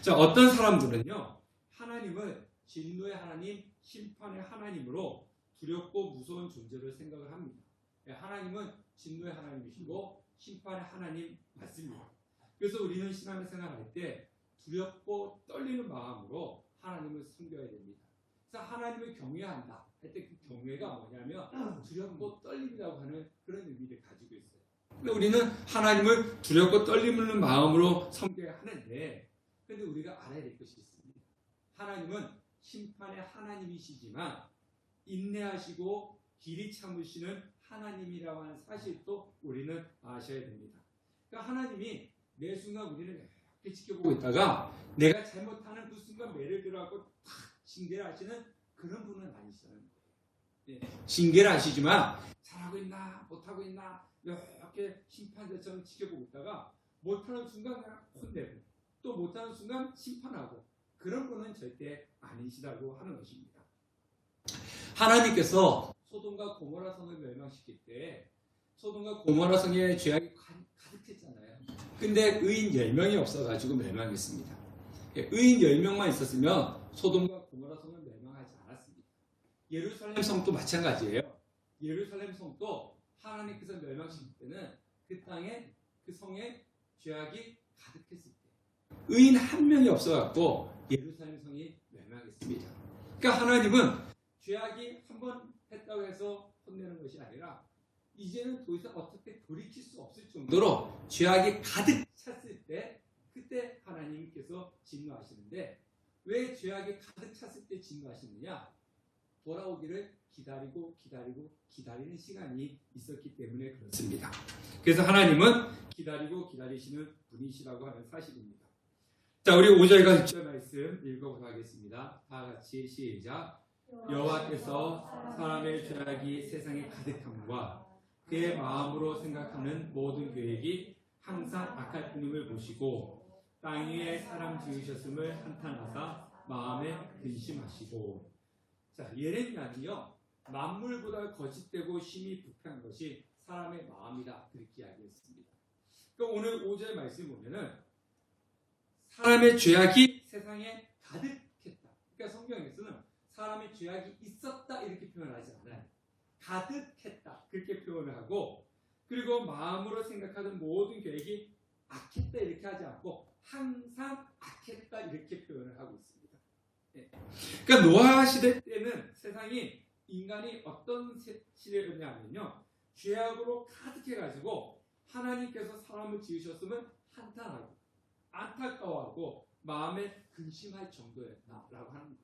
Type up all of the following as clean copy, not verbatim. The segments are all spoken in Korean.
자, 어떤 사람들은요, 하나님을 진노의 하나님, 심판의 하나님으로 두렵고 무서운 존재로 생각을 합니다. 하나님은 진노의 하나님이시고 심판의 하나님 맞습니다. 그래서 우리는 신앙생활 할 때 두렵고 떨리는 마음으로 하나님을 섬겨야 됩니다. 그래서 하나님을 경외한다 할 때 그 경외가 뭐냐면 두렵고 떨림이라고 하는 그런 의미를 가지고 있어요. 근데 우리는 하나님을 두렵고 떨리는 마음으로 섬겨야 하는데, 근데 우리가 알아야 될 것이 있습니다. 하나님은 심판의 하나님이시지만 인내하시고 길이 참으시는 하나님이라고 하는 사실도 우리는 아셔야 됩니다. 그러니까 하나님이 매 순간 우리를 이렇게 지켜보고 있다가 내가 잘못하는 그 순간 매를 들어가고 탁 징계를 하시는 그런 분은 아니시라는 거예요. 예, 징계를 하시지만 잘하고 있나 못하고 있나 이렇게 심판자처럼 지켜보고 있다가 못하는 순간 그냥 혼내고 또 못하는 순간 심판하고, 그런 분은 절대 아니시라고 하는 것입니다. 하나님께서 소돔과 고모라 성을 멸망시킬 때 소돔과 고모라 성에 죄악이 가득했잖아요. 근데 의인 10명이 없어가지고 멸망했습니다. 의인 10명만 있었으면 소돔과 고모라 성은 멸망하지 않았습니다. 예루살렘 성도 마찬가지예요. 예루살렘 성도 하나님께서 멸망시킬 때는 그 땅에, 그 성에 죄악이 가득했을 때 의인 한 명이 없어갖고 예루살렘 성이 멸망했습니다. 그러니까 하나님은 죄악이 한 번 했다고 해서 혼내는 것이 아니라 이제는 더 이상 어떻게 돌이킬 수 없을 정도로 죄악이 가득 찼을 때 그때 하나님께서 진노하시는데, 왜 죄악이 가득 찼을 때 진노하시느냐? 돌아오기를 기다리는 시간이 있었기 때문에 그렇습니다. 그래서 하나님은 기다리시는 분이시라고 하는 사실입니다. 자, 우리 5절과 6절 말씀 읽어보도록 하겠습니다. 다 같이 시작. 여호와께서 사람의 죄악이 세상에 가득함과 그의 마음으로 생각하는 모든 계획이 항상 악할 뿐임을 보시고 땅 위에 사람 지으셨음을 한탄하사 마음에 근심하시고. 자, 예레미야는요, 만물보다 거짓되고 심히 부패한 것이 사람의 마음이다, 그렇게 이야기했습니다. 그러니까 오늘 5절 말씀 보면은 사람의 죄악이 세상에 가득했다. 그러니까 성경에서는 사람의 죄악이 있었다 이렇게 표현하지 않아요. 가득했다 그렇게 표현을 하고, 그리고 마음으로 생각하는 모든 계획이 악했다 이렇게 하지 않고 항상 악했다 이렇게 표현을 하고 있습니다. 네. 그러니까 노아 시대 때는 세상이, 인간이 어떤 시대였냐면요, 죄악으로 가득해가지고 하나님께서 사람을 지으셨으면 한탄하고 안타까워하고 마음에 근심할 정도였다라고 하는 거예요.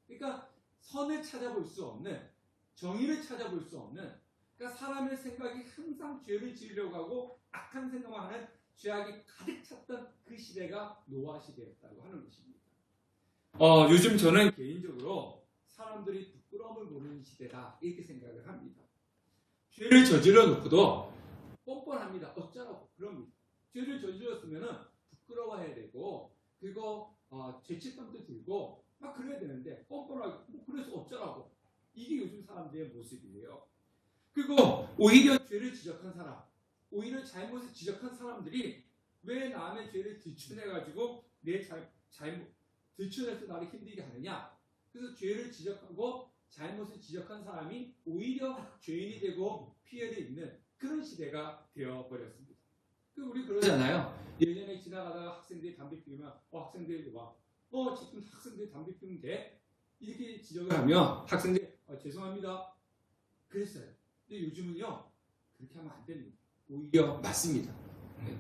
그러니까 선을 찾아볼 수 없는, 정의를 찾아볼 수 없는, 그러니까 사람의 생각이 항상 죄를 지으려고 하고 악한 생각만 하는 죄악이 가득 찼던 그 시대가 노아 시대였다고 하는 것입니다. 요즘 저는 개인적으로 사람들이 부끄러움을 모르는 시대다 이렇게 생각을 합니다. 죄를 저질러 놓고도 뻔뻔합니다. 어쩌라고 그럽니다. 죄를 저질렀으면 부끄러워해야 되고, 그리고 죄책감도 들고 막 그래야 되는데 뻔뻔하게 그래서 어쩌라고, 이게 요즘 사람들의 모습이에요. 그리고 오히려 죄를 지적한 사람, 오히려 잘못을 지적한 사람들이 왜 남의 죄를 들춰내가지고 내 잘못 들춰내서 나를 힘들게 하느냐. 그래서 죄를 지적하고 잘못을 지적한 사람이 오히려 죄인이 되고 피해를 입는 그런 시대가 되어버렸습니다. 우리 그러잖아요. 예전에 지나가다가 학생들이 담배 피우면 학생들이 와, 지금 학생들이 담배 피우면 돼? 이렇게 지적을 하면 학생들이 죄송합니다 그랬어요. 근데 요즘은요, 그렇게 하면 안 됩니다. 오히려 맞습니다.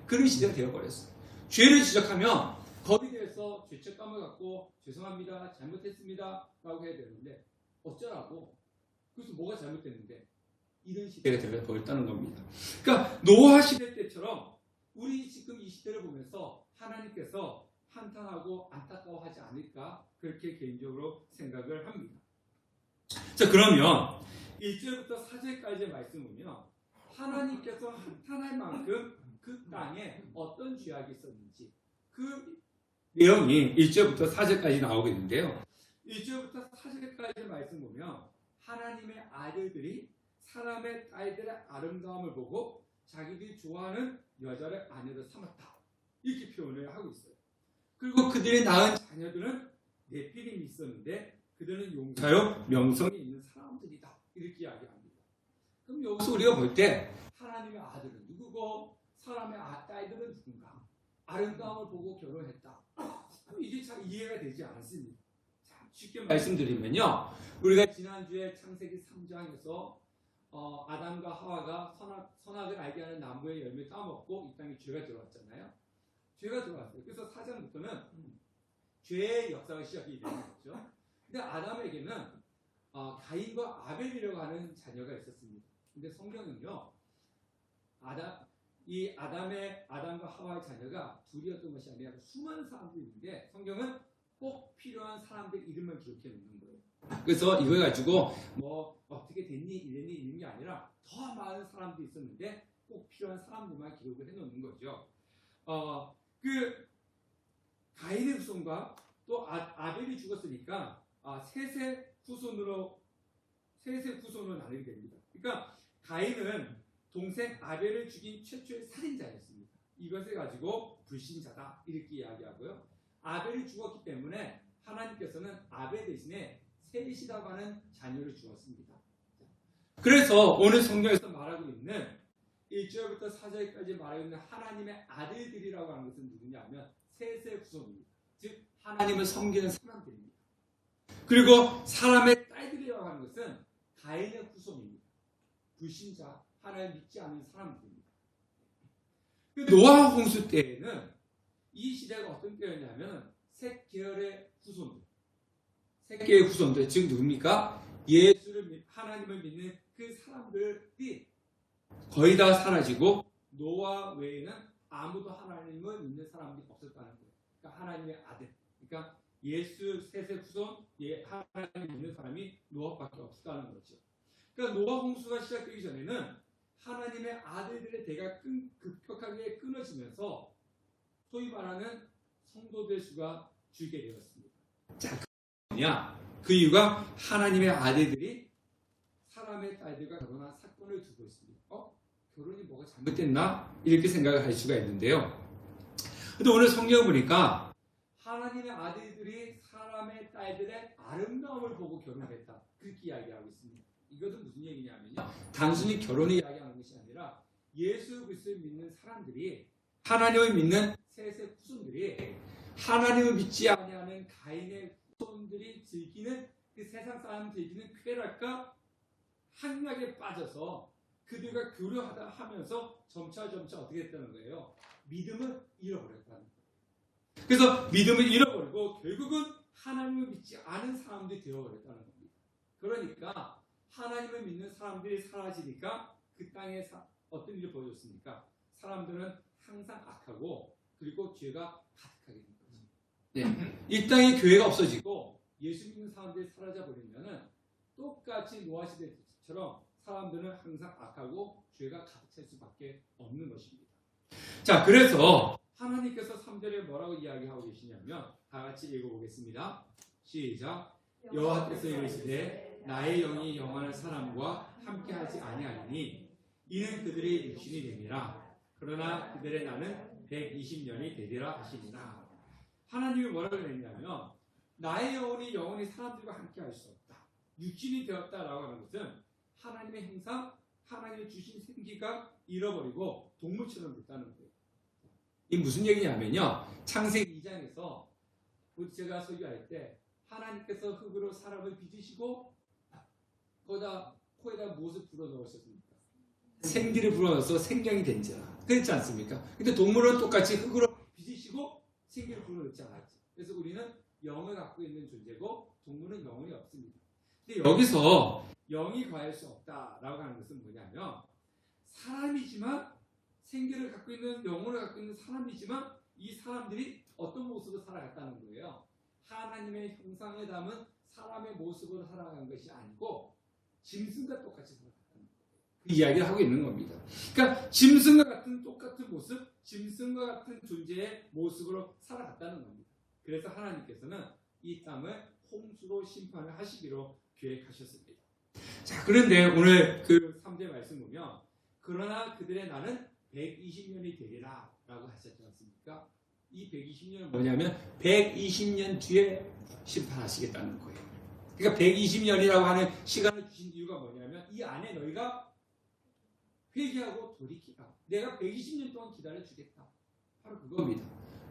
그런 시대가 되어버렸어요. 죄를 지적하면 거기에 대해서 죄책감을 갖고 죄송합니다, 잘못했습니다 라고 해야 되는데 어쩌라고, 그래서 뭐가 잘못됐는데, 이런 시대가 되어버렸다는 겁니다. 그러니까 노아 시대 때처럼 우리 지금 이 시대를 보면서 하나님께서 한탄하고 안타까워하지 않을까, 그렇게 개인적으로 생각을 합니다. 자, 그러면 1절부터 4절까지의 말씀은요, 하나님께서 한탄할 만큼 그 땅에 어떤 죄악이 있었는지 그 내용이 1절부터 4절까지 나오겠는데요. 1절부터 4절까지 말씀 보면 하나님의 아들들이 사람의 딸들의 아름다움을 보고 자기들이 좋아하는 여자를 아내로 삼았다, 이렇게 표현을 하고 있어요. 그리고 그들이 낳은 자녀들은 네피림이 있었는데 그들은 용사요 명성이 있는 사람들이다. 이렇게 이야기합니다. 그럼 여기서 우리가 볼 때 하나님의 아들은 누구고 사람의 딸들은 누군가? 아름다움을 보고 결혼했다. 그럼 이게 잘 이해가 되지 않습니다. 자, 쉽게 말씀드리면요. 우리가 지난주에 창세기 3장에서 아담과 하와가 선악을 알게 하는 나무의 열매 따먹고 이 땅에 죄가 들어왔잖아요. 죄가 들어왔어요. 그래서 4장부터는 죄의 역사가 시작이 되는 거죠. 근데 아담에게는 가인과 아벨이라고 하는 자녀가 있었습니다. 근데 성경은요, 아담과 하와의 자녀가 둘이었던 것이 아니라 수많은 사람들이 있는데 성경은 꼭 필요한 사람들 이름만 기록해 놓는 거예요. 그래서 이걸 가지고 뭐 어떻게 됐니 이랬니 이런 게 아니라 더 많은 사람들이 있었는데 꼭 필요한 사람들만 기록을 해 놓는 거죠. 그 가인의 후손과 또 아벨이 죽었으니까 셋의 후손으로 나누게 됩니다. 그러니까 가인은 동생 아벨을 죽인 최초의 살인자였습니다. 이것을 가지고 불신자다 이렇게 이야기하고요. 아벨이 죽었기 때문에 하나님께서는 아벨 대신에 셋이라고 하는 자녀를 주었습니다. 그래서 오늘 성경에서 말하고 있는 1절부터 4절까지 말하고 있는 하나님의 아들들이라고 하는 것은 누구냐면 셋의 후손입니다. 즉 하나님을 섬기는 사람들입니다. 그리고 사람의 딸들이라고 하는 것은 가인의 후손입니다. 불신자, 하나님 믿지 않는 사람들입니다. 그 노아 홍수 때에는 이 시대가 어떤 때였냐면 셋 계열의 후손들, 즉 누굽니까? 하나님을 믿는 그 사람들이 거의 다 사라지고 노아 외에는 아무도 하나님을 믿는 사람이 없었다는 거예요. 그러니까 하나님의 아들, 그러니까 예수 셋의 후손, 하나님을 믿는 사람이 노아밖에 없었다는 거죠. 그러니까 노아 홍수가 시작되기 전에는 하나님의 아들들의 대가 급격하게 끊어지면서 소위 말하는 성도들 수가 줄게 되었습니다. 자, 그 이유가 하나님의 아들들이 사람의 딸들과 결혼한 사건을 두고 있습니다. 결혼이 뭐가 잘못됐나? 이렇게 생각을 할 수가 있는데요. 근데 오늘 성경을 보니까 하나님의 아들들이 사람의 딸들의 아름다움을 보고 결혼했다. 그렇게 이야기하고 있습니다. 이것은 무슨 얘기냐면요. 단순히 결혼을 이야기하는 것이 아니라 예수 그리스도를 믿는 사람들이 하나님을 믿는 셋의 후손들이 하나님을 믿지 아니하는 가인의 후손들이 즐기는 그 세상 사람 즐기는 쾌락과 향락에 빠져서 그들과 교류하다 하면서 점차 어떻게 됐다는 거예요? 믿음을 잃어버렸다는 거예요. 그래서 믿음을 잃어버리고 결국은 하나님을 믿지 않은 사람들이 되어버렸다는 겁니다. 그러니까 하나님을 믿는 사람들이 사라지니까 그 땅에 어떤 일이 벌어졌습니까? 사람들은 항상 악하고 그리고 죄가 가득하게 된 거죠. 네. 이 땅에 교회가 없어지고 예수 믿는 사람들이 사라져버리면 똑같이 노아 시대처럼 사람들은 항상 악하고 죄가 가득 찰 수밖에 없는 것입니다. 자, 그래서 하나님께서 3절에 뭐라고 이야기하고 계시냐면 다 같이 읽어보겠습니다. 시작. 여호와께서 이르시되 나의 영이 영원한 사람과 함께하지 아니하리니 이는 그들의 육신이 됨이라. 그러나 그들의 나는 120년이 되리라 하시니라. 하나님이 뭐라고 했냐면 나의 영혼이 영원히 사람들과 함께할 수 없다. 육신이 되었다라고 하는 것은 하나님의 형상, 하나님이 주신 생기가 잃어버리고 동물처럼 됐다는 거예요. 이 무슨 얘기냐면요. 창세기 2장에서 제가 설교할 때 하나님께서 흙으로 사람을 빚으시고 거기다 코에다 무엇을 불어넣으셨습니까? 생기를 불어넣어서 생명이 된지라. 그렇지 않습니까? 근데 동물은 똑같이 흙으로 빚으시고 생기를 불어넣지 않았지. 그래서 우리는 영을 갖고 있는 존재고 동물은 영혼이 없습니다. 근데 여기서 영이 거할 수 없다라고 하는 것은 뭐냐면 사람이지만 생기를 갖고 있는 영혼을 갖고 있는 사람이지만 이 사람들이 어떤 모습으로 살아갔다는 거예요. 하나님의 형상을 담은 사람의 모습으로 살아간 것이 아니고 짐승과 똑같이 살아갔다는 거예요. 그 이야기를 하고 있는 겁니다. 그러니까 짐승과 같은 똑같은 모습, 짐승과 같은 존재의 모습으로 살아갔다는 겁니다. 그래서 하나님께서는 이 땅을 홍수로 심판을 하시기로 계획하셨습니다. 자, 그런데 오늘 그 3절 말씀 보면 그러나 그들의 나는 120년이 되리라 라고 하셨지 않습니까? 이 120년은 뭐냐면 120년 뒤에 심판하시겠다는 거예요. 그러니까 120년이라고 하는 시간을 주신 이유가 뭐냐면 이 안에 너희가 회개하고 돌이키라. 내가 120년 동안 기다려주겠다. 바로 그겁니다.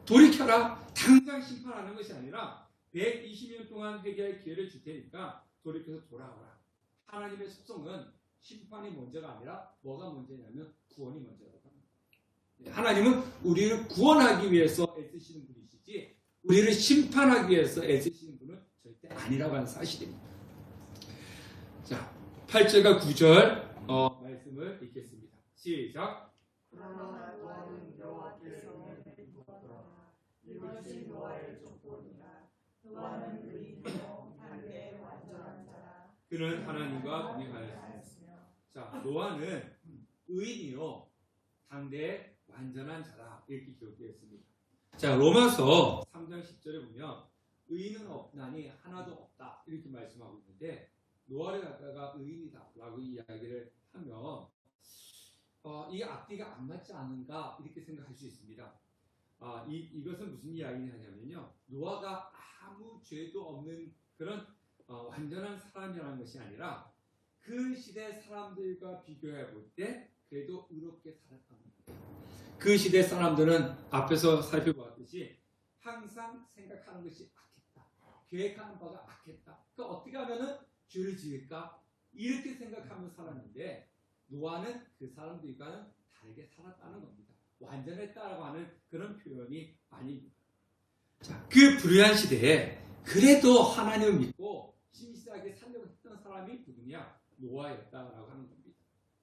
돌이켜라. 당장 심판하는 것이 아니라 120년 동안 회개할 기회를 줄 테니까 돌이켜서 돌아오라. 하나님의 속성은 심판이 먼저가 아니라 뭐가 먼저냐면 구원이 먼저라고 합니다. 하나님은 우리를 구원하기 위해서 애쓰시는 분이시지 우리를 심판하기 위해서 애쓰시는 분은 절대 아니라고 하는 사실입니다. 자, 8절과 9절 말씀을 읽겠습니다. 시작. 그러나 노아는 여호와께서 내리셨더라. 이것이 노아의 조건이라. 노아는 의인이요 당대의 완전한 자라. 그는 하나님과 동행하였으며. 자, 노아는 의인이요 당대의 완전한 자라 이렇게 기록되었습니다. 자, 로마서 3장 10절에 보면 의인은 없나니 하나도 없다 이렇게 말씀하고 있는데 노아를 갖다가 의인이다라고 이야기를 하면 이 앞뒤가 안 맞지 않은가 이렇게 생각할 수 있습니다. 이것은 무슨 이야기냐면요. 노아가 아무 죄도 없는 그런 완전한 사람이라는 것이 아니라 그 시대 사람들과 비교해 볼 때 그래도 의롭게 살았다는 거예요. 그 시대 사람들은 앞에서 살펴보았듯이 항상 생각하는 것이 악했다. 계획하는 바가 악했다. 그러니까 어떻게 하면은 죄를 지을까? 이렇게 생각하면 살았는데 노아는 그 사람들과는 다르게 살았다는 겁니다. 완전했다라고 하는 그런 표현이 아닙니다. 자, 그 불의한 시대에 그래도 하나님을 믿고 신실하게 살려고 했던 사람이 누구냐? 노아였다라고 하는 겁니다.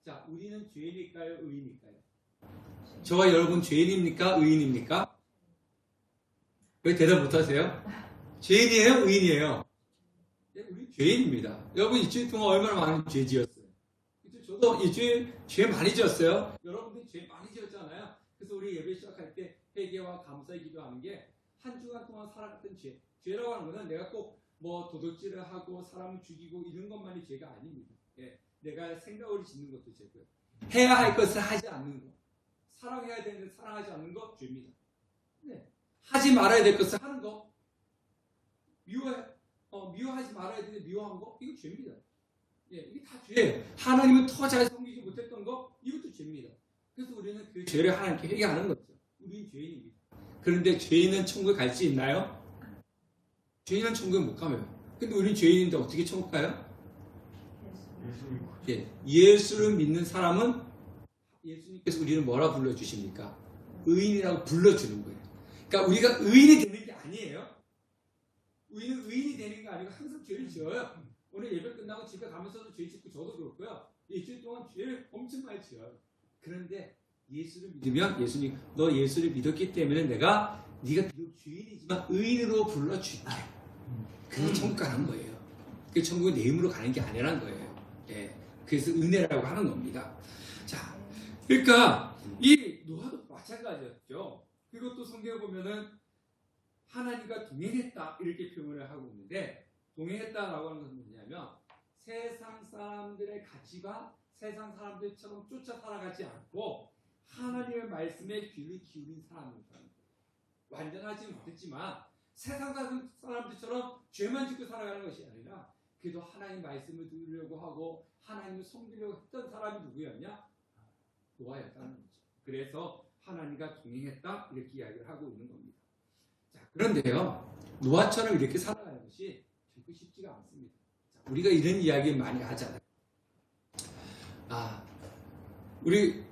자, 우리는 죄인일까요? 의인일까요? 저와 여러분 죄인입니까? 의인입니까? 왜 대답 못하세요? 죄인이에요? 의인이에요? 네, 우리 죄인입니다. 여러분 일주일 동안 얼마나 많은 죄 지었어요? 저도 일주일 죄 많이 지었어요. 여러분들 죄 많이 지었잖아요. 그래서 우리 예배 시작할 때 회개와 감사의 기도하는 게 한 주간 동안 살아갔던 죄. 죄라고 하는 것은 내가 꼭 뭐 도둑질을 하고 사람을 죽이고 이런 것만이 죄가 아닙니다. 예, 내가 생각을 짓는 것도 죄고요. 해야 할 것을 하지 않는 것. 사랑해야 되는데 사랑하지 않는 것 죄입니다. 네. 하지 말아야 될 것을 하는 거. 미워하지 말아야 되는데 미워한 거. 이거 죄입니다. 예, 이게 다 죄예요. 하나님은 더 잘 섬기지 못했던 거. 이것도 죄입니다. 그래서 우리는 그 죄를 하나님께 회개하는 거죠. 우리는 죄인입니다. 그런데 죄인은 천국에 갈 수 있나요? 죄인은 천국에 못 가요. 근데 우리는 죄인인데 어떻게 천국 가요? 예, 예수를 믿는 사람은 예수님께서 우리를 뭐라 불러주십니까? 의인이라고 불러주는 거예요. 그러니까 우리가 의인이 되는 게 아니에요. 우리는 의인이 되는 게 아니고 항상 죄를 지어요. 오늘 예배 끝나고 집에 가면서도 죄 짓고 저도 그렇고요. 일주일 동안 죄를 엄청 많이 지어요. 그런데 예수를 믿으면 예수님, 너 예수를 믿었기 때문에 네가 비록 죄인이지만 의인으로 불러줄게. 그래서 천국 가는 거예요. 그 천국은 내 힘으로 가는 게 아니라는 거예요. 예, 그래서 은혜라고 하는 겁니다. 자, 그러니까 이 노아도 마찬가지였죠. 그것도 성경에 보면은 하나님과 동행했다 이렇게 표현을 하고 있는데 동행했다라고 하는 것은 뭐냐면 세상 사람들의 가치가 세상 사람들처럼 쫓아 살아가지 않고 하나님의 말씀에 귀를 기울인 사람입니다. 완전하지 못했지만 세상 사람들처럼 죄만 짓고 살아가는 것이 아니라 그래도 하나님 말씀을 들으려고 하고 하나님을 섬기려고 했던 사람이 누구였냐? 노아였다는 거죠. 그래서 하나님과 동행했다 이렇게 이야기를 하고 있는 겁니다. 자, 그런데요 노아처럼 이렇게 살아가는 것이 결코 쉽지가 않습니다. 자, 우리가 이런 이야기 많이 하잖아요. 우리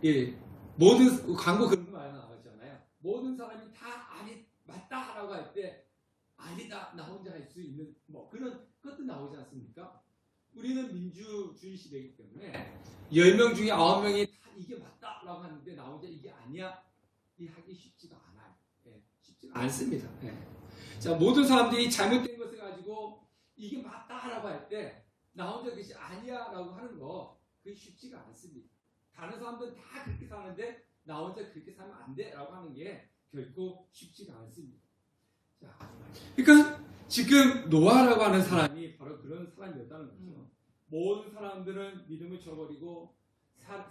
모든 광고 그런 거 많이 나오잖아요. 모든 사람이 다 아니 맞다라고 할 때 아니다 나 혼자 할 수 있는 뭐 그런 것도 나오지 않습니까? 우리는 민주주의 시대이기 때문에 10명 중에 9명이 다 이게 맞다라고 하는데 나 혼자 이게 아니야 이 하기 쉽지가 않아요. 예, 쉽지가 않습니다. 예. 자, 모든 사람들이 잘못된 것을 가지고 이게 맞다라고 할 때 나 혼자 그것이 아니야라고 하는 거 그게 쉽지가 않습니다. 다른 사람들은 다 그렇게 사는데 나 혼자 그렇게 살면 안 돼라고 하는 게 결코 쉽지가 않습니다. 자, 그러니까 지금 노아라고 하는 사람이 바로 그런 사람이었다는 거죠. 모든 사람들은 믿음을 저버리고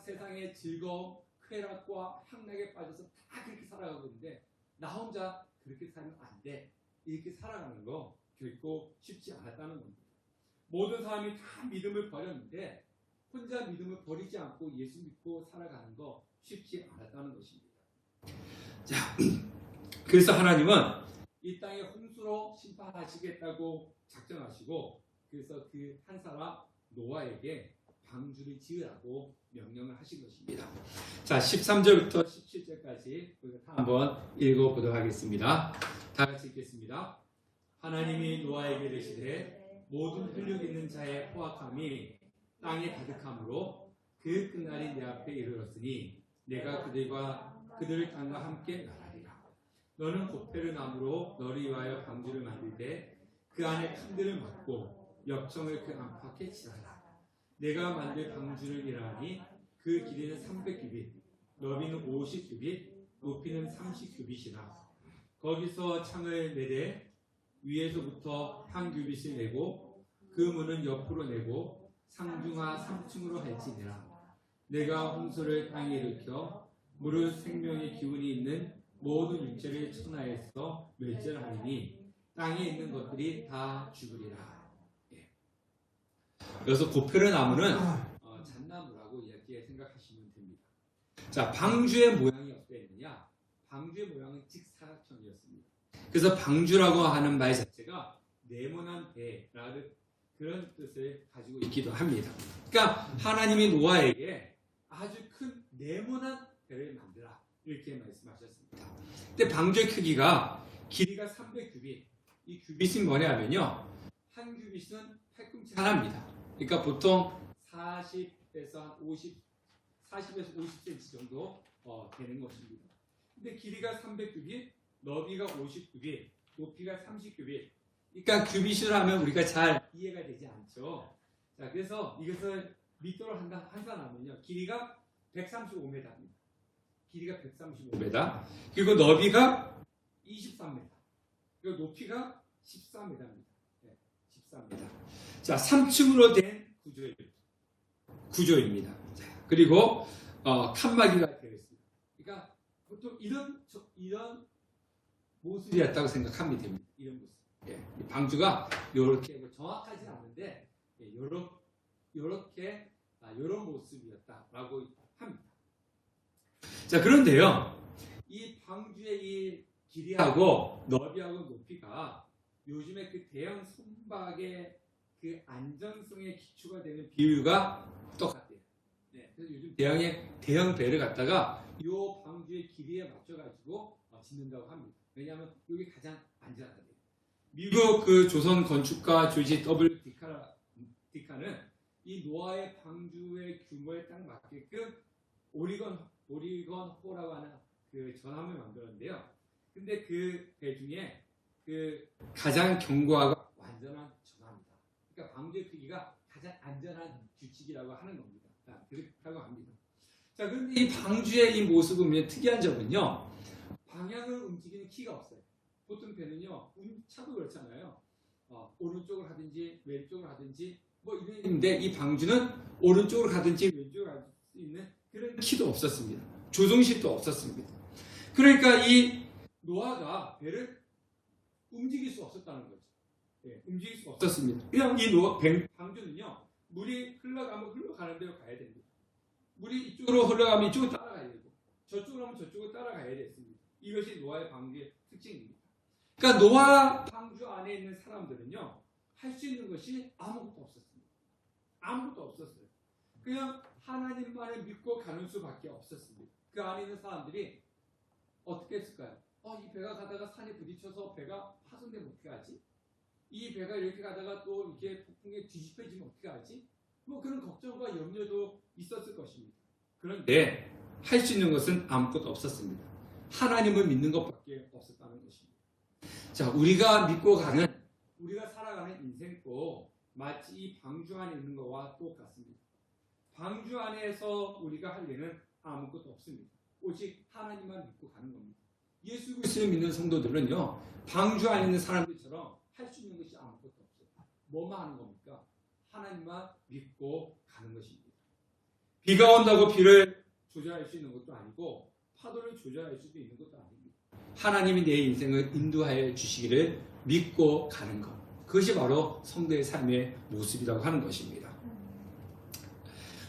세상의 즐거움, 쾌락과 향락에 빠져서 다 그렇게 살아가고 있는데 나 혼자 그렇게 살면 안 돼. 이렇게 살아가는 거 결코 쉽지 않았다는 겁니다. 모든 사람이 다 믿음을 버렸는데 혼자 믿음을 버리지 않고 예수 믿고 살아가는 거 쉽지 않았다는 것입니다. 자, 그래서 하나님은 이 땅에 홍수로 심판하시겠다고 작정하시고 그래서 그 한 사람 노아에게 방주를 지으라고 명령을 하신 것입니다. 자, 13절부터 17절까지 한번 읽어보도록 하겠습니다. 다 같이 읽겠습니다. 하나님이 노아에게 이르시되 모든 혈육 있는 자의 포악함이 땅에 가득함으로 그 끝날이 내 앞에 이르렀으니 내가 그들을 땅과 함께 멸하리라. 너는 고페르 나무로 너를 위하여 방주를 만들 때 그 안에 칸들을 막고 역청을 그 안팎에 칠하라. 내가 만들 방주를 이라니 그 길이는 300규빗, 너비는 50규빗, 높이는 30규빗이라. 거기서 창을 내되 위에서부터 한 규빗을 내고 그 문은 옆으로 내고 상중하 3층으로 할지니라. 내가 홍수를 땅에 일으켜 물은 생명의 기운이 있는 모든 육체를 천하에서 멸절하리니 땅에 있는 것들이 다 죽으리라. 예. 그래서 고페르 나무는 잣나무라고 이렇게 생각하시면 됩니다. 자, 방주의 모양이 어땠느냐? 방주의 모양은 직사각형이었습니다. 그래서 방주라고 하는 말 자체가 네모난 배라는 그런 뜻을 가지고 있기도 합니다. 그러니까 하나님이 노아에게 아주 큰 네모난 배를 만들라 이렇게 말씀하셨습니다. 근데 방주의 크기가 길이가 300규빗, 이 규빗이 뭐냐면요, 한 규빗은 팔꿈치 하나입니다. 그러니까 보통 40에서 50cm 정도 되는 것입니다. 근데 길이가 300규빗, 너비가 50규빗, 높이가 30규빗. 그러니까 규빗으로 하면 우리가 잘 이해가 되지 않죠. 자, 그래서 이것을 미터로 환산하면요, 길이가 135m입니다. 길이가 135m, 그리고 너비가 23m, 그리고 높이가 14m입니다. 네, 14m. 자, 3층으로 된 구조입니다. 자, 그리고 칸막이가 되어 있습니다. 그러니까 보통 이런 모습이었다고 생각하면 됩니다. 이런 모습. 예, 방주가 이렇게 정확하지 않은데 이런 모습이었다라고 합니다. 자, 그런데요, 이 방주의 이 길이하고 너비하고 높이가 요즘에 그 대형 선박의 그 안전성의 기초가 되는 비율가 똑같대요. 네, 그래서 요즘 대형 배를 갖다가 이 방주의 길이에 맞춰가지고 짓는다고 합니다. 왜냐하면 여기 가장 안전하대요. 미국 그 조선 건축가 조지 W. 디카는 이 노아의 방주의 규모에 딱 맞게끔 오리건 호라고 하는 그 전함을 만들었는데요. 근데 그 배 중에 그 가장 견고하고 완전한 전함이다. 그러니까 방주의 크기가 가장 안전한 규칙이라고 하는 겁니다. 그렇다고 합니다. 자, 그런데 이 방주의 이 모습을 보면 특이한 점은요, 방향을 움직이는 키가 없어요. 보통 배는요, 차도 그렇잖아요. 오른쪽으로 하든지 왼쪽으로 하든지 뭐 이런데 이 방주는 오른쪽으로 가든지 왼쪽으로 갈 수 있는 그런 키도 없었습니다. 조종실도 없었습니다. 그러니까 이 노아가 배를 움직일 수 없었다는 거죠. 네, 움직일 수 없었습니다. 그냥 이 방주는요, 물이 흘러가는 대로 가야 됩니다. 물이 이쪽으로 흘러가면 이쪽으로 따라가야 되고, 저쪽으로 하면 저쪽으로 따라가야 됐습니다. 이것이 노아의 방주의 특징입니다. 그러니까 노아 방주 안에 있는 사람들은요, 할 수 있는 것이 아무것도 없었습니다. 아무것도 없었어요. 그냥 하나님만을 믿고 가는 수밖에 없었습니다. 그 안에 있는 사람들이 어떻게 했을까요? 이 배가 가다가 산에 부딪혀서 배가 파손되면 어떻게 하지? 이 배가 이렇게 가다가 또 이렇게 폭풍에 뒤집혀지면 어떻게 하지? 뭐 그런 걱정과 염려도 있었을 것입니다. 그런데 할 수 있는 것은 아무것도 없었습니다. 하나님을 믿는 것밖에 없었다는 것입니다. 자, 우리가 살아가는 인생도 마치 이 방주 안에 있는 것과 똑같습니다. 방주 안에서 우리가 할 일은 아무것도 없습니다. 오직 하나님만 믿고 가는 겁니다. 예수 그리스도를 믿는 성도들은요, 방주 안에 있는 사람들처럼 할 수 있는 것이 아무것도 없어요. 뭐만 하는 겁니까? 하나님만 믿고 가는 것입니다. 비가 온다고 비를 조절할 수 있는 것도 아니고 파도를 조절할 수도 있는 것도 아닙니다. 하나님이 내 인생을 인도하여 주시기를 믿고 가는 것. 그것이 바로 성도의 삶의 모습이라고 하는 것입니다.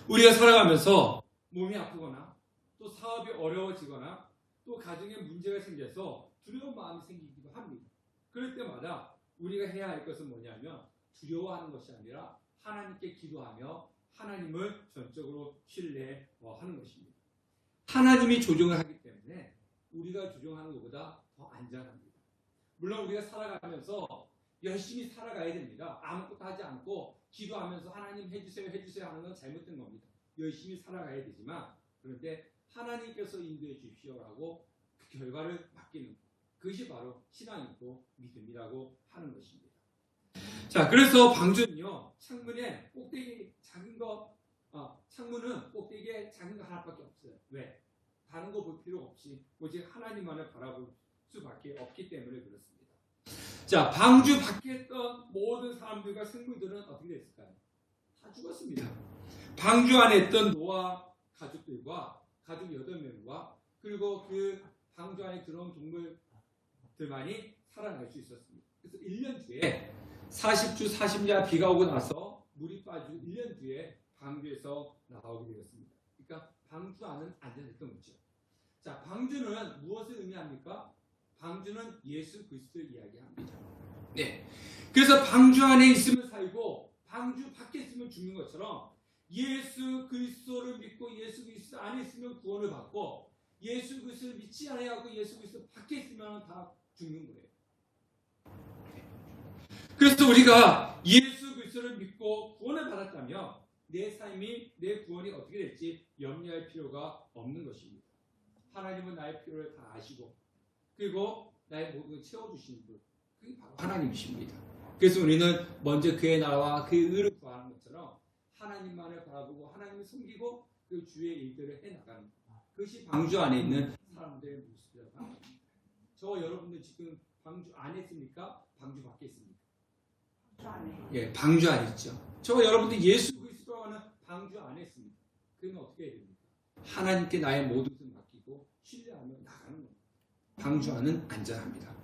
우리가 살아가면서 몸이 아프거나 또 사업이 어려워지거나 또 가정에 문제가 생겨서 두려운 마음이 생기기도 합니다. 그럴 때마다 우리가 해야 할 것은 뭐냐면 두려워하는 것이 아니라 하나님께 기도하며 하나님을 전적으로 신뢰하는 것입니다. 하나님이 조정을 하기 때문에 우리가 조정하는 것보다 더 안전합니다. 물론 우리가 살아가면서 열심히 살아가야 됩니다. 아무것도 하지 않고 기도하면서 하나님 해주세요 해주세요 하는 건 잘못된 겁니다. 열심히 살아가야 되지만 그런데 하나님께서 인도해 주십시오라고 그 결과를 맡기는 것. 그것이 바로 신앙이고 믿음이라고 하는 것입니다. 자, 그래서 방주는요, 창문에 꼭대기 작은 거, 창문은 꼭대기에 작은 거 하나밖에 없어요. 왜? 다른 거 볼 필요 없이 오직 하나님만을 바라볼 수밖에 없기 때문에 그렇습니다. 자, 방주 밖에 있던 모든 사람들과 생물들은 어떻게 됐을까요? 다 죽었습니다. 방주 안에 있던 노아 가족들과 가족 8명과 그리고 그 방주 안에 들어온 동물들만이 살아날 수 있었습니다. 그래서 1년 뒤에 40주 40야 비가 오고 나서 물이 빠지고 1년 뒤에 방주에서 나오게 되었습니다. 그러니까 방주 안은 안전했던 거죠. 자, 방주는 무엇을 의미합니까? 방주는 예수 그리스도를 이야기합니다. 네. 그래서 방주 안에 있으면 살고 방주 밖에 있으면 죽는 것처럼 예수 그리스도를 믿고 예수 그리스도 안에 있으면 구원을 받고 예수 그리스도를 믿지 않아야하고 예수 그리스도 밖에 있으면 다 죽는 거예요. 그래서 우리가 예수 그리스도를 믿고 구원을 받았다면 내 삶이 내 구원이 어떻게 될지 염려할 필요가 없는 것입니다. 하나님은 나의 필요를 다 아시고 그리고 나의 모든 걸 채워주시는 분, 그게 바로 하나님이십니다. 그래서 우리는 먼저 그의 나라와 그의 의를 구하는 것처럼 하나님만을 바라보고 하나님을 섬기고 그 주의 일들을 해나가는 것. 그것이 방주 안에 있는 사람들의 모습이라고 합니다. 저와 여러분들 지금 방주 안에 있습니까? 방주 밖에 있습니까? 예, 방주 안에 있죠. 저와 여러분들 예수 그리스도라고 하는 방주 안에 있습니다. 그러면 어떻게 해야 됩니까? 하나님께 나의 모든 것을 맡기고 신뢰하며 나가는 겁니다. 방주 안은 안전합니다.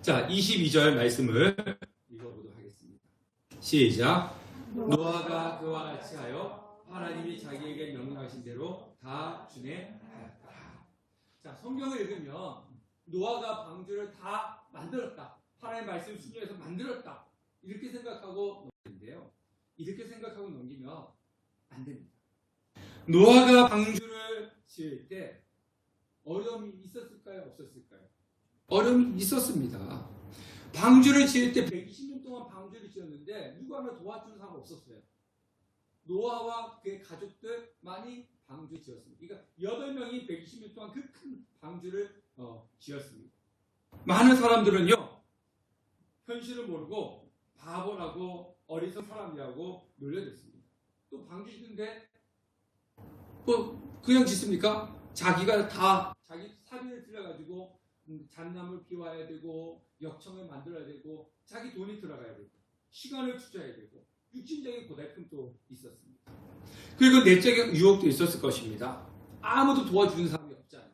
자, 22절 말씀을 읽어보도록 하겠습니다. 시작. 노아가 그와 같이 하여 하나님이 자기에게 명령하신 대로 다 준행하였다. 자, 성경을 읽으면 노아가 방주를 다 만들었다. 하나님의 말씀을 순종해서 만들었다. 이렇게 생각하고 넘기는데요. 이렇게 생각하고 넘기면 안 됩니다. 노아가 방주를 지을 때 어려움이 있었을까요? 없었을까요? 어려움이 있었습니다. 방주를 지을 때 120년 동안 방주를 지었는데 누구 하나 도와주는 사람 없었어요. 노아와 그의 가족들만이 방주 지었습니다. 그러니까 8명이 120년 동안 그 큰 방주를 지었습니다. 많은 사람들은요, 현실을 모르고 바보라고 어리석은 사람이라고 놀려댔습니다. 또 방주 짓는데 뭐 그냥 짓습니까? 자기가 다 자기 사비를 들여가지고 잣나물 비워야 되고 역청을 만들어야 되고 자기 돈이 들어가야 되고 시간을 투자해야 되고 육신적인 고달픔도 있었습니다. 그리고 내적인 유혹도 있었을 것입니다. 아무도 도와주는 사람이 없잖아요.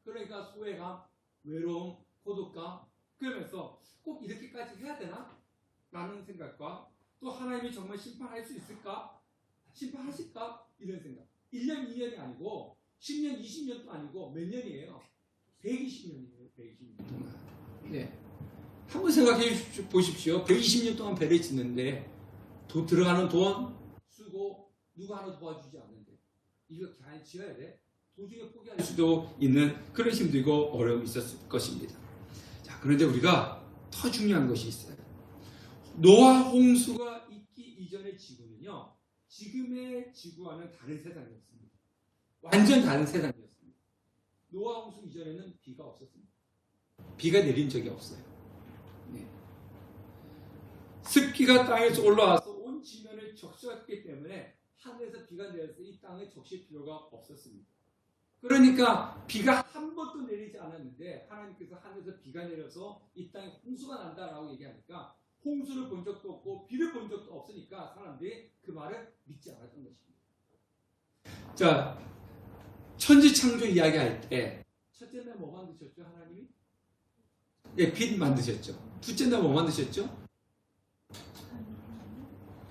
그러니까 소외감, 외로움, 고독감, 그러면서 꼭 이렇게까지 해야 되나? 라는 생각과 또 하나님이 정말 심판할 수 있을까? 심판하실까? 이런 생각. 1년, 2년이 아니고 10년, 20년도 아니고 몇 년이에요? 120년이에요. 120년 동안. 네. 한번 생각해 보십시오. 120년 동안 배를 짓는데 들어가는 돈, 수고, 누가 하나 도와주지 않는데 이거 잘 지어야 돼? 도중에 포기할 수도 있는 그런 힘들고 어려움이 있었을 것입니다. 자, 그런데 우리가 더 중요한 것이 있어요. 노아 홍수가 있기 이전의 지구는요, 지금의 지구와는 다른 세상이었습니다. 완전 다른 세상이었습니다. 노아 홍수 이전에는 비가 없었습니다. 비가 내린 적이 없어요. 네. 습기가 땅에서 올라와서 온 지면을 적셔왔기 때문에 하늘에서 비가 내려서 이 땅에 적실 필요가 없었습니다. 그러니까 비가 한 번도 내리지 않았는데 하나님께서 하늘에서 비가 내려서 이 땅에 홍수가 난다라고 얘기하니까 홍수를 본 적도 없고 비를 본 적도 없으니까 사람들이 그 말을 믿지 않았던 것입니다. 자, 천지창조 이야기할 때 첫째 날 뭐 만드셨죠? 하나님이? 예, 빛 만드셨죠. 둘째 날 뭐 만드셨죠?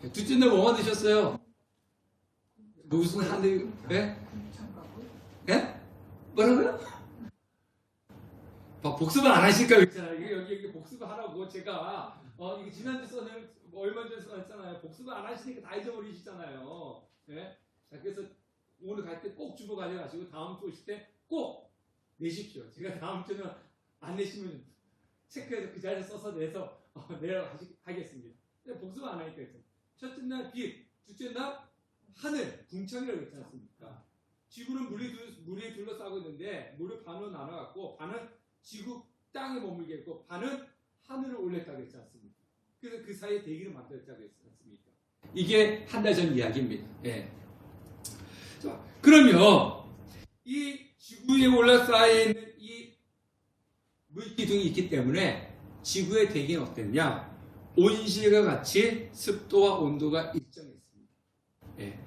예, 둘째 날 뭐 만드셨어요? 무슨 하늘? 예? 예? 뭐라고요? 복습을 안 하실까 그랬잖아요. 여기 복습을 하라고 제가 이게 지난주 써는 얼마 전에 써놨잖아요. 복습을 안 하시니까 다 잊어버리시잖아요. 예? 자, 그래서 오늘 갈 때 꼭 주보 가져가시고 다음 주 오실 때 꼭 내십시오. 제가 다음 주는 안 내시면 체크해서 그 자리에 써서 내서 내려가겠습니다. 복습을 안 하니까 했죠. 첫째 날 빛, 둘째 날 하늘, 궁창이라고 했지 않습니까? 지구는 물에 둘러싸고 있는데 물을 반으로 나눠갖고 반은 지구 땅에 머물게 했고 반은 하늘을 올렸다고 했지 않습니까? 그래서 그 사이에 대기를 만들었다고 했지 않습니까? 이게 한 달 전 이야기입니다. 예. 자, 그러면 이 지구에 올라쌓여 있는 이 물기둥이 있기 때문에 지구의 대기는 어땠냐? 온실과 같이 습도와 온도가 일정했습니다. 예.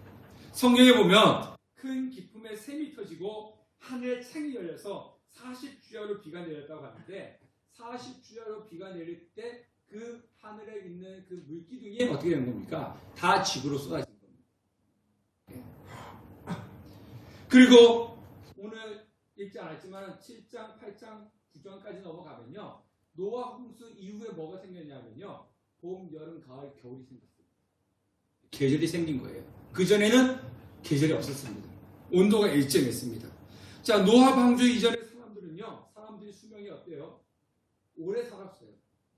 성경에 보면 큰 기품에 샘이 터지고 하늘에 창이 열려서 40주야로 비가 내렸다고 하는데 40주야로 비가 내릴 때 그 하늘에 있는 그 물기둥이 어떻게 되는 겁니까? 다 지구로 쏟아진 겁니다. 예. 그리고 오늘 읽지 않았지만 7장, 8장, 9장까지 넘어가면요. 노아 홍수 이후에 뭐가 생겼냐면요. 봄, 여름, 가을, 겨울이 생겼어요. 계절이 생긴 거예요. 그전에는 계절이 없었습니다. 온도가 일정했습니다. 자, 노아 방주 이전의 사람들은요. 사람들이 수명이 어때요? 오래 살았어요.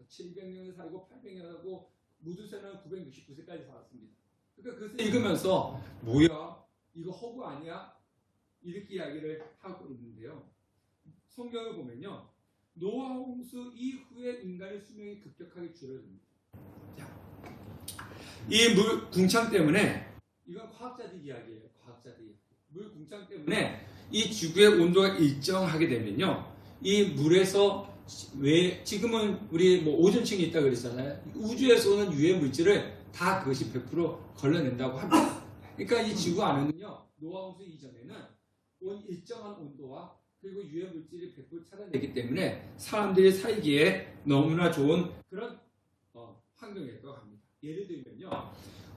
700년을 살고 800년 살고 무두세는 969세까지 살았습니다. 그러니까 그것을 읽으면서 뭐야? 이거 허구 아니야? 이렇게 이야기를 하고 있는데요. 성경을 보면요. 노아 홍수 이후에 인간의 수명이 급격하게 줄어듭니다. 이 물 궁창 때문에 이건 과학자들 이야기예요. 과학자들 이야기. 물 궁창 때문에 이 지구의 온도가 일정하게 되면요. 이 물에서 왜 지금은 우리 뭐 오존층이 있다고 그랬잖아요. 우주에서 오는 유해 물질을 다 그것이 100% 걸러낸다고 합니다. 그러니까 이 지구 안에는요. 노아 홍수 이전에는 일정한 온도와 그리고 유해 물질이 100% 차단되기 때문에 사람들이 살기에 너무나 좋은 그런 환경이라고 합니다. 예를 들면요.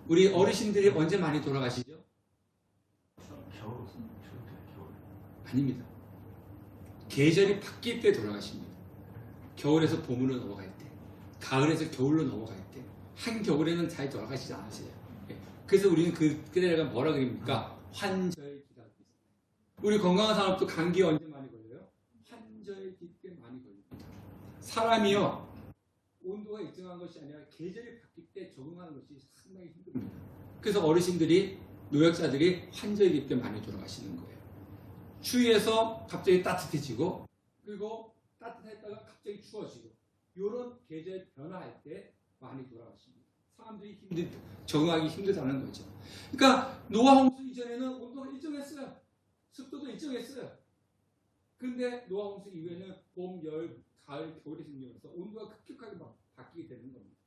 우리 어르신들이 언제 많이 돌아가시죠? 겨울. 아닙니다. 계절이 바뀔 때 돌아가십니다. 겨울에서 봄으로 넘어갈 때, 가을에서 겨울로 넘어갈 때, 한겨울에는 잘 돌아가시지 않으세요. 그래서 우리는 그때가 뭐라 그럽니까? 환절기라고 있어요. 우리 건강한 사람도 감기 언제 많이 걸려요? 환절기 때 많이 걸립니다. 사람이요. 온도가 일정한 것이 아니라 계절이 바뀔 때 적응하는 것이 상당히 힘듭니다. 그래서 어르신들이 노약자들이 환절기 때 많이 돌아가시는 거예요. 추위에서 갑자기 따뜻해지고 그리고 따뜻했다가 갑자기 추워지고 이런 계절 변화할 때 많이 돌아가십니다. 사람들이 적응하기 힘들다는 거죠. 그러니까 노아 홍수 이전에는 온도가 일정했어요. 습도도 일정했어요. 그런데 노아 홍수 이후에는 봄, 여름, 가을, 겨울이 생기면서 온도가 급격하게 바뀌게 되는 겁니다.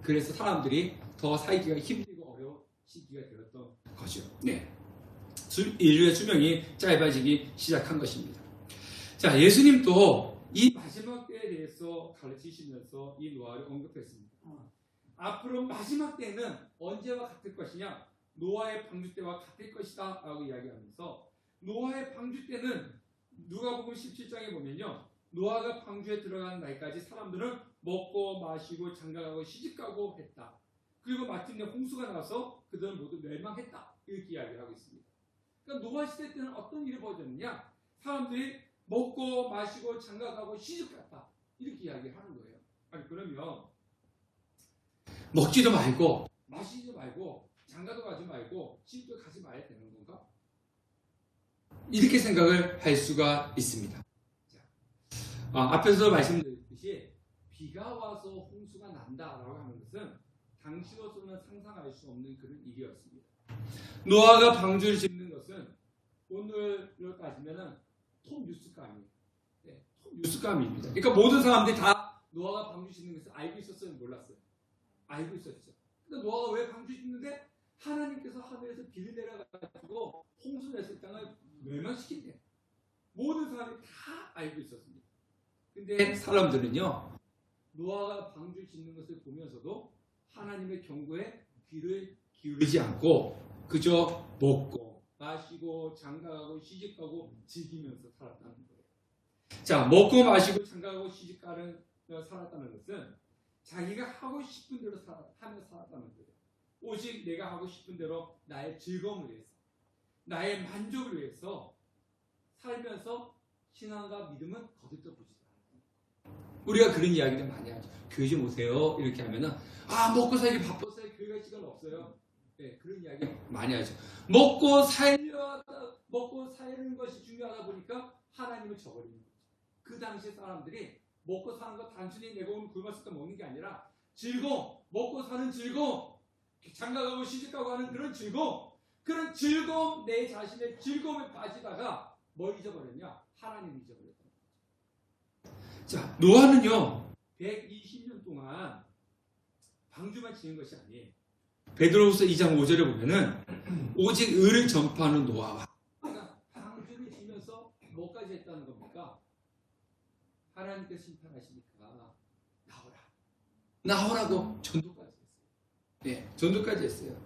그래서 사람들이 더 살기가 힘들고 어려운 시기가 되었던 거죠. 네. 인류의 수명이 짧아지기 시작한 것입니다. 자, 예수님도 이 마지막 때에 대해서 가르치시면서 이 노아를 언급했습니다. 앞으로 마지막 때는 언제와 같을 것이냐? 노아의 방주 때와 같을 것이다 라고 이야기하면서 노아의 방주 때는 누가복음 17장에 보면요. 노아가 방주에 들어가는 날까지 사람들은 먹고 마시고 장가가고 시집가고 했다. 그리고 마침내 홍수가 나서 그들은 모두 멸망했다. 이렇게 이야기를 하고 있습니다. 그러니까 노아 시대 때는 어떤 일이 벌어졌느냐? 사람들이 먹고 마시고 장가가고 시집갔다. 이렇게 이야기를 하는 거예요. 아니 그러면 먹지도 말고 마시지도 말고 장가도 가지 말고 시집도 가지 말아야 되는 건가? 이렇게 생각을 할 수가 있습니다. 앞에서 말씀드렸듯이 비가 와서 홍수가 난다라고 하는 것은 당시로서는 상상할 수 없는 그런 일이었습니다. 노아가 방주를 짓는 것은 오늘로 따지면 톱 뉴스감이에요. 네, 톱 뉴스감입니다. 그러니까 모든 사람들이 다 노아가 방주 짓는 것을 알고 있었어요? 몰랐어요? 알고 있었죠. 근데 노아가 왜 방주 짓는데 하나님께서 하늘에서 비를 내려가지고 홍수 냈을 땅을 멸망시킨대. 모든 사람이 다 알고 있었습니다. 근데 사람들은요, 노아가 방주 짓는 것을 보면서도 하나님의 경고에 귀를 기울이지 않고 그저 먹고 마시고 장가가고 시집가고 즐기면서 살았다는 거예요. 자, 먹고 마시고 장가가고 시집가는 살았다는 것은 자기가 하고 싶은 대로 하며 살았다는 거예요. 오직 내가 하고 싶은 대로 나의 즐거움을 위해서, 나의 만족을 위해서 살면서 신앙과 믿음은 거들떠 보지도 않아요. 우리가 그런 이야기를 많이 하죠. 교회 좀 오세요. 이렇게 하면은 먹고 살기 바빠서요. 교회 갈 시간 없어요. 네, 그런 이야기 많이 하죠. 먹고 사는 것이 중요하다 보니까 하나님을 저버리는 거죠. 그 당시 사람들이 먹고 사는 거 단순히 내가 오늘 굶었을 때 먹는 게 아니라 즐거움, 먹고 사는 즐거움, 장가가고 시집가고 하는 그런 즐거움, 내 자신의 즐거움에 빠지다가 뭘 잊어버렸냐? 하나님을 잊어버렸다. 자, 노아는요 120년 동안 방주만 지는 것이 아니에요. 베드로후서 2장 5절에 보면은 오직 의를 전파하는 노아와, 그러니까 방주를 지면서 뭐까지 했다는 겁니까? 하나님께서 심판하시니까 나오라고 전도까지 했어요. 네, 전도까지 했어요.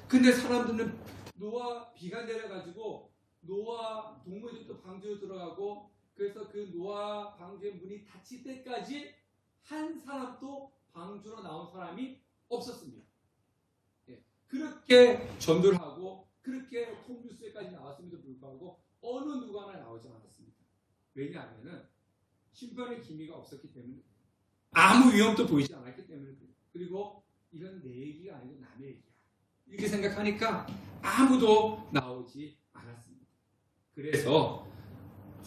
근데 사람들은 노아 비가 내려가지고 노아 동물들도 방주로 들어가고, 그래서 그 노아 방주의 문이 닫힐 때까지 한 사람도 방주로 나온 사람이 없었습니다. 예, 그렇게 전도를 하고 그렇게 통뉴스에까지 나왔음에도 불구하고 어느 누가 하나 나오지 않았습니다. 왜냐하면 심판의 기미가 없었기 때문에, 아무 위험도 보이지 않았기 때문에, 그리고 이건 내 얘기가 아니고 남의 얘기야 이렇게 생각하니까 아무도 나오지 않았습니다. 그래서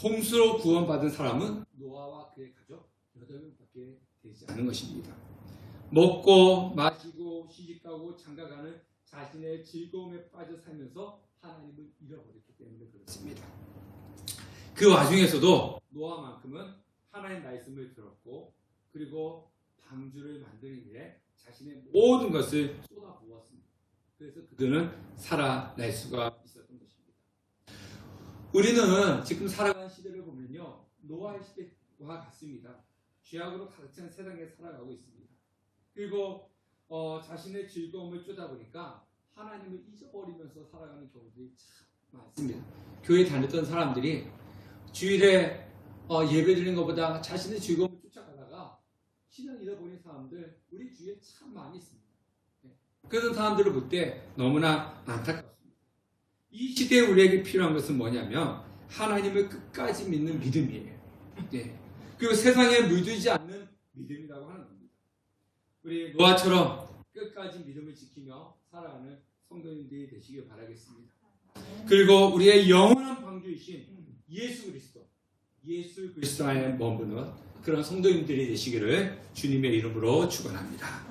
홍수로 구원받은 사람은 노아와 그의 가족 8명밖에 되지 않은 것입니다. 먹고 마시고 시집가고 장가가는 자신의 즐거움에 빠져 살면서 하나님을 잃어버렸기 때문에 그렇습니다. 그 와중에서도 노아만큼은 하나님의 말씀을 들었고, 그리고 방주를 만드는 일에 자신의 모든 것을 쏟아부었습니다. 그래서 그들은 살아날 수가 있었던 것입니다. 우리는 지금 살아가는 시대를 보면요, 노아의 시대와 같습니다. 죄악으로 가득 찬 세상에 살아가고 있습니다. 그리고 자신의 즐거움을 쫓다 보니까 하나님을 잊어버리면서 살아가는 경우들이 참 많습니다. 교회 다녔던 사람들이 주일에 예배 드리는 것보다 자신의 즐거움을 쫓아가다가 신앙 잃어버린 사람들 우리 주위에 참 많이 있습니다. 그런 사람들을 볼 때 너무나 안타깝습니다. 이 시대에 우리에게 필요한 것은 뭐냐면 하나님을 끝까지 믿는 믿음이에요. 네. 그리고 세상에 물들지 않는 믿음이라고 하는 겁니다. 우리 노아처럼 끝까지 믿음을 지키며 살아가는 성도님들이 되시길 바라겠습니다. 그리고 우리의 영원한 방주이신 예수 그리스도 안에 머무는 그런 성도님들이 되시기를 주님의 이름으로 축원합니다.